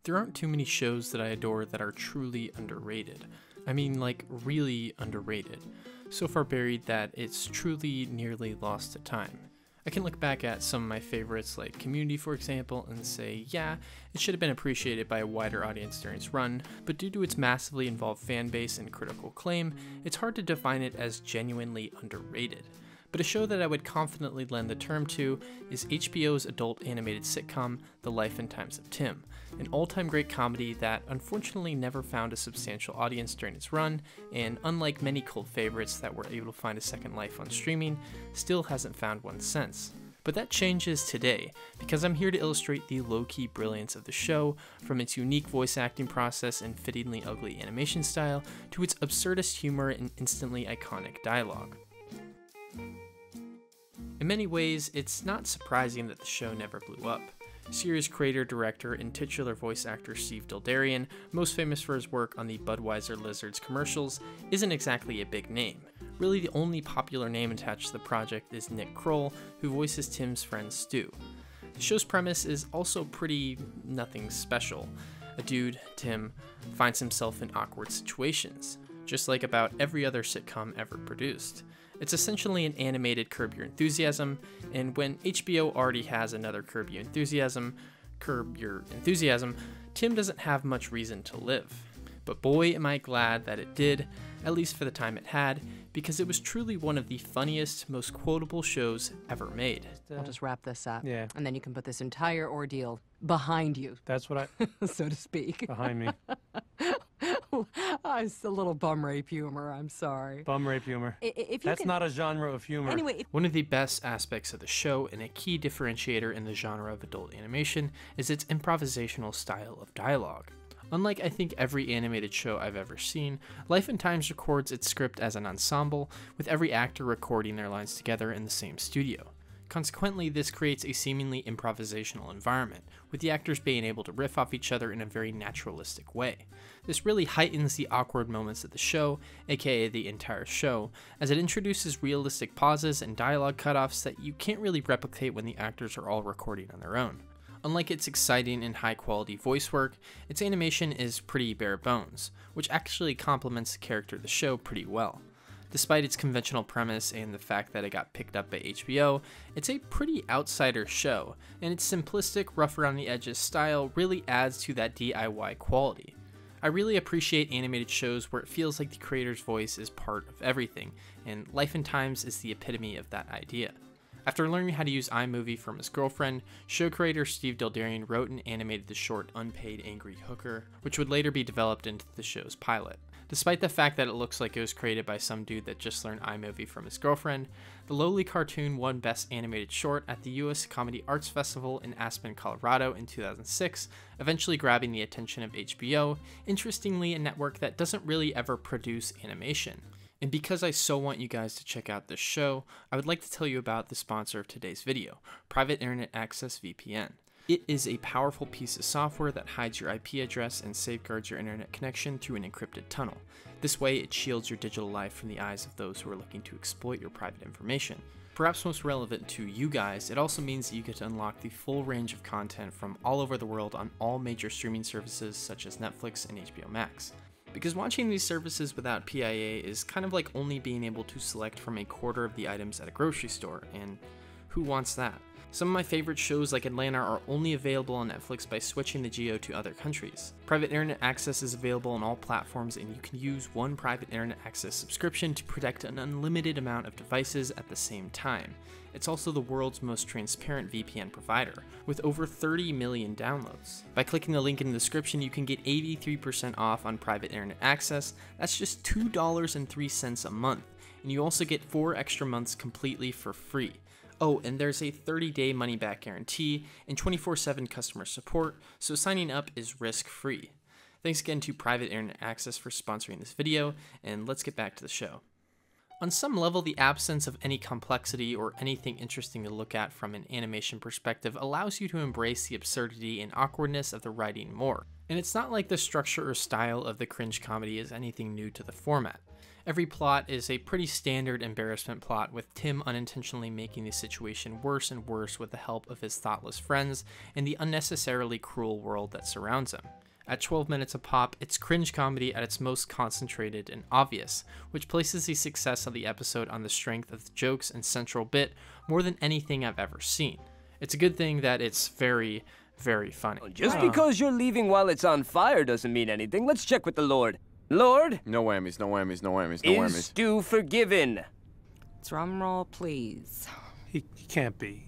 There aren't too many shows that I adore that are truly underrated. I mean, like, really underrated. So far buried that it's truly nearly lost to time. I can look back at some of my favorites like Community, for example, and say, yeah, it should have been appreciated by a wider audience during its run, but due to its massively involved fan base and critical acclaim, it's hard to define it as genuinely underrated. But a show that I would confidently lend the term to is HBO's adult animated sitcom, The Life and Times of Tim, an all-time great comedy that unfortunately never found a substantial audience during its run, and unlike many cult favorites that were able to find a second life on streaming, still hasn't found one since. But that changes today, because I'm here to illustrate the low-key brilliance of the show, from its unique voice acting process and fittingly ugly animation style, to its absurdist humor and instantly iconic dialogue. In many ways, it's not surprising that the show never blew up. Series creator, director, and titular voice actor Steve Dildarian, most famous for his work on the Budweiser Lizards commercials, isn't exactly a big name. Really, the only popular name attached to the project is Nick Kroll, who voices Tim's friend Stu. The show's premise is also pretty nothing special. A dude, Tim, finds himself in awkward situations, just like about every other sitcom ever produced. It's essentially an animated Curb Your Enthusiasm, and when HBO already has another Curb Your Enthusiasm, Tim doesn't have much reason to live. But boy am I glad that it did, at least for the time it had, because it was truly one of the funniest, most quotable shows ever made. I'll just wrap this up. Yeah. And then you can put this entire ordeal behind you. That's what so to speak. behind me. It's a little bum rape humor, I'm sorry. Bum rape humor. If you That's can... not a genre of humor. Anyway, One of the best aspects of the show, and a key differentiator in the genre of adult animation, is its improvisational style of dialogue. Unlike I think every animated show I've ever seen, Life and Times records its script as an ensemble, with every actor recording their lines together in the same studio. Consequently, this creates a seemingly improvisational environment, with the actors being able to riff off each other in a very naturalistic way. This really heightens the awkward moments of the show, aka the entire show, as it introduces realistic pauses and dialogue cutoffs that you can't really replicate when the actors are all recording on their own. Unlike its exciting and high-quality voice work, its animation is pretty bare bones, which actually complements the character of the show pretty well. Despite its conventional premise and the fact that it got picked up by HBO, it's a pretty outsider show, and its simplistic, rough-around-the-edges style really adds to that DIY quality. I really appreciate animated shows where it feels like the creator's voice is part of everything, and Life and Times is the epitome of that idea. After learning how to use iMovie from his girlfriend, show creator Steve Dildarian wrote and animated the short Unpaid Angry Hooker, which would later be developed into the show's pilot. Despite the fact that it looks like it was created by some dude that just learned iMovie from his girlfriend, the lowly cartoon won Best Animated Short at the US Comedy Arts Festival in Aspen, Colorado in 2006, eventually grabbing the attention of HBO, interestingly a network that doesn't really ever produce animation. And because I so want you guys to check out this show, I would like to tell you about the sponsor of today's video, Private Internet Access VPN. It is a powerful piece of software that hides your IP address and safeguards your internet connection through an encrypted tunnel. This way, it shields your digital life from the eyes of those who are looking to exploit your private information. Perhaps most relevant to you guys, it also means that you get to unlock the full range of content from all over the world on all major streaming services such as Netflix and HBO Max. Because watching these services without PIA is kind of like only being able to select from a quarter of the items at a grocery store, and who wants that? Some of my favorite shows like Atlanta are only available on Netflix by switching the geo to other countries. Private Internet Access is available on all platforms, and you can use one Private Internet Access subscription to protect an unlimited amount of devices at the same time. It's also the world's most transparent VPN provider, with over 30 million downloads. By clicking the link in the description, you can get 83% off on Private Internet Access. That's just $2.03 a month, and you also get 4 extra months completely for free. Oh, and there's a 30-day money-back guarantee and 24/7 customer support, so signing up is risk-free. Thanks again to Private Internet Access for sponsoring this video, and let's get back to the show. On some level, the absence of any complexity or anything interesting to look at from an animation perspective allows you to embrace the absurdity and awkwardness of the writing more. And it's not like the structure or style of the cringe comedy is anything new to the format. Every plot is a pretty standard embarrassment plot, with Tim unintentionally making the situation worse and worse with the help of his thoughtless friends and the unnecessarily cruel world that surrounds him. At 12 minutes a pop, it's cringe comedy at its most concentrated and obvious, which places the success of the episode on the strength of the jokes and central bit more than anything I've ever seen. It's a good thing that it's very, very funny. Just because you're leaving while it's on fire doesn't mean anything. Let's check with the Lord. Lord? No whammies, no whammies, no whammies, no whammies. Is Stu forgiven? Drum roll, please. He can't be.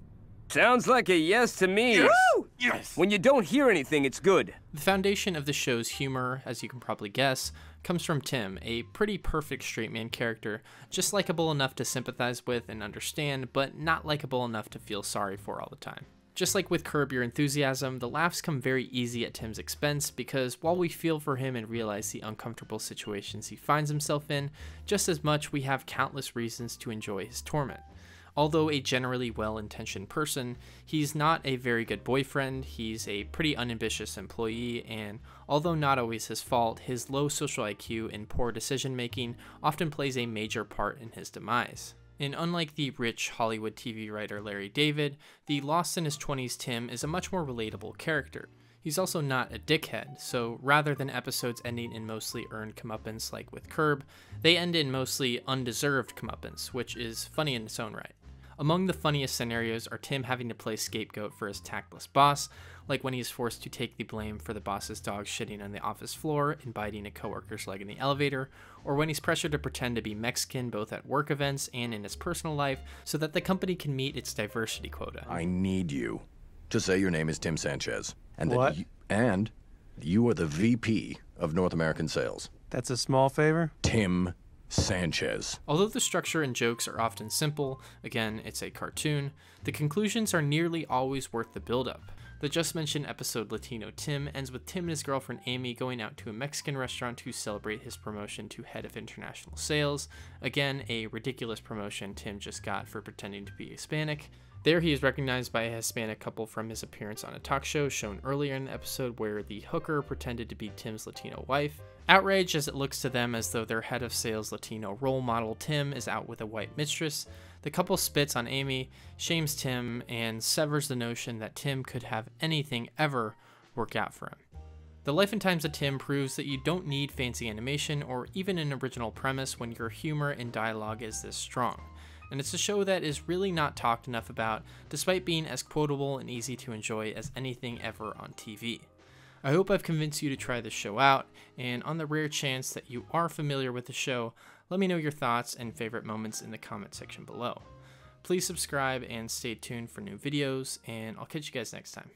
Sounds like a yes to me. Yes! Yes! When you don't hear anything, it's good. The foundation of the show's humor, as you can probably guess, comes from Tim, a pretty perfect straight man character, just likable enough to sympathize with and understand, but not likable enough to feel sorry for all the time. Just like with Curb Your Enthusiasm, the laughs come very easy at Tim's expense because while we feel for him and realize the uncomfortable situations he finds himself in, just as much we have countless reasons to enjoy his torment. Although a generally well-intentioned person, he's not a very good boyfriend, he's a pretty unambitious employee, and although not always his fault, his low social IQ and poor decision-making often plays a major part in his demise. And unlike the rich Hollywood TV writer Larry David, the lost in his 20s Tim is a much more relatable character. He's also not a dickhead, so rather than episodes ending in mostly earned comeuppance like with Curb, they end in mostly undeserved comeuppance, which is funny in its own right. Among the funniest scenarios are Tim having to play scapegoat for his tactless boss, like when he's forced to take the blame for the boss's dog shitting on the office floor and biting a coworker's leg in the elevator, or when he's pressured to pretend to be Mexican both at work events and in his personal life so that the company can meet its diversity quota. I need you to say your name is Tim Sanchez, and What? that you are the VP of North American Sales. That's a small favor? Tim Sanchez. Although the structure and jokes are often simple, again, it's a cartoon, the conclusions are nearly always worth the build-up. The just mentioned episode Latino Tim ends with Tim and his girlfriend Amy going out to a Mexican restaurant to celebrate his promotion to head of international sales. Again, a ridiculous promotion Tim just got for pretending to be Hispanic. There he is recognized by a Hispanic couple from his appearance on a talk show shown earlier in the episode where the hooker pretended to be Tim's Latino wife. Outraged as it looks to them as though their head of sales Latino role model Tim is out with a white mistress, the couple spits on Amy, shames Tim, and severs the notion that Tim could have anything ever work out for him. The Life and Times of Tim proves that you don't need fancy animation or even an original premise when your humor and dialogue is this strong. And it's a show that is really not talked enough about, despite being as quotable and easy to enjoy as anything ever on TV. I hope I've convinced you to try this show out, and on the rare chance that you are familiar with the show, let me know your thoughts and favorite moments in the comment section below. Please subscribe and stay tuned for new videos, and I'll catch you guys next time.